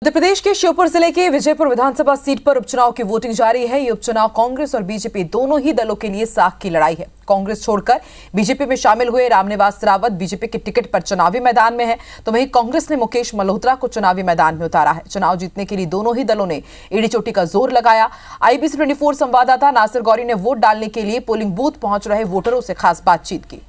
मध्य प्रदेश के श्योपुर जिले के विजयपुर विधानसभा सीट पर उपचुनाव की वोटिंग जारी है। ये उपचुनाव कांग्रेस और बीजेपी दोनों ही दलों के लिए साख की लड़ाई है। कांग्रेस छोड़कर बीजेपी में शामिल हुए रामनिवास रावत बीजेपी के टिकट पर चुनावी मैदान में है, तो वहीं कांग्रेस ने मुकेश मल्होत्रा को चुनावी मैदान में उतारा है। चुनाव जीतने के लिए दोनों ही दलों ने एड़ी चोटी का जोर लगाया। IBC 24 संवाददाता नासिर गौरी ने वोट डालने के लिए पोलिंग बूथ पहुंच रहे वोटरों से खास बातचीत की।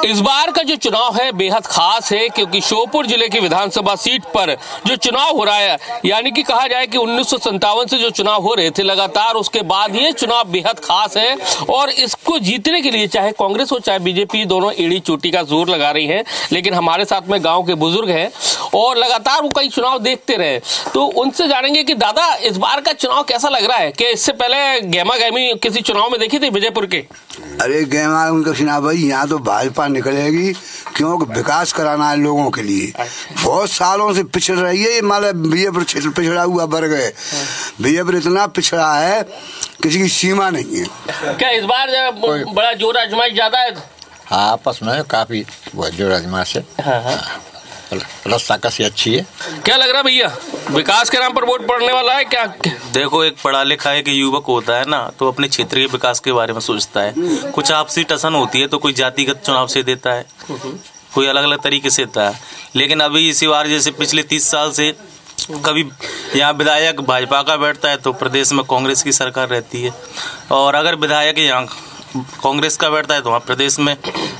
इस बार का जो चुनाव है बेहद खास है, क्योंकि श्योपुर जिले की विधानसभा सीट पर जो चुनाव हो रहा है, यानी कि कहा जाए कि 1957 से जो चुनाव हो रहे थे लगातार, उसके बाद ये चुनाव बेहद खास है। और इसको जीतने के लिए चाहे कांग्रेस हो चाहे बीजेपी, दोनों एड़ी चोटी का जोर लगा रही हैं। लेकिन हमारे साथ में गांव के बुजुर्ग हैं और लगातार वो कई चुनाव देखते रहे, तो उनसे जानेंगे कि दादा इस बार का चुनाव कैसा लग रहा है। कि इससे पहले गहमा गहमी किसी चुनाव में देखी थी विजयपुर के? अरे गहमा उनका चुनाव भाई, यहाँ तो भाजपा निकलेगी, क्योंकि विकास कराना है लोगों के लिए। बहुत सालों से पिछड़ रही है ये, मतलब विजयपुर पिछड़ा हुआ वर्ग है। विजयपुर इतना पिछड़ा है, किसी की सीमा नहीं है। क्या इस बार बड़ा जोर आजमाइश ज्यादा है? हाँ, आपस में काफी जोर आजमाइश है। रस्ता कैसी अच्छी है। क्या लग रहा है भैया, विकास के नाम पर वोट पड़ने वाला है क्या? देखो, एक पढ़ा लिखा एक युवक होता है ना, तो अपने क्षेत्र के विकास के बारे में सोचता है। कुछ आपसी टसन होती है तो कोई जातिगत चुनाव से देता है, कोई अलग अलग तरीके से देता है। लेकिन अभी इसी बार जैसे पिछले 30 साल से कभी यहाँ विधायक भाजपा का बैठता है तो प्रदेश में कांग्रेस की सरकार रहती है, और अगर विधायक यहाँ कांग्रेस का बैठता है तो वहाँ प्रदेश में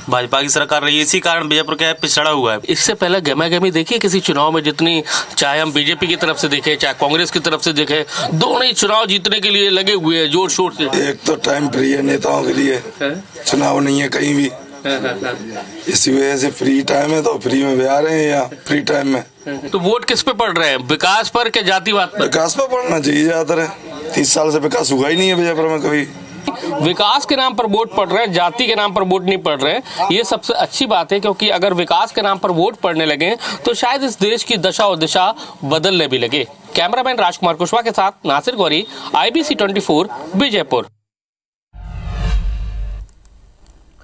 भाजपा की सरकार रही है। इसी कारण विजयपुर क्या है, पिछड़ा हुआ है। इससे पहले गहमा गहमी देखिए किसी चुनाव में, जितनी चाहे हम बीजेपी की तरफ से देखें चाहे कांग्रेस की तरफ से देखें, दोनों ही चुनाव जीतने के लिए लगे हुए हैं जोर शोर से। एक तो टाइम फ्री है नेताओं के लिए, चुनाव नहीं है कहीं भी, इसी वजह से फ्री टाइम है तो फ्री में भी आ रहे हैं यहाँ फ्री टाइम में। तो वोट किस पे पड़ रहे हैं, विकास पर क्या जातिवाद पर? विकास पर पड़ना चाहिए ज्यादातर। 30 साल से विकास हुआ ही नहीं है विजयपुर में कभी। विकास के नाम पर वोट पड़ रहे हैं, जाति के नाम पर वोट नहीं पड़ रहे हैं। ये सबसे अच्छी बात है, क्योंकि अगर विकास के नाम पर वोट पड़ने लगे तो शायद इस देश की दशा और दिशा बदलने भी लगे। कैमरामैन राजकुमार कुशवाहा के साथ नासिर गौरी, IBC 24 विजयपुर।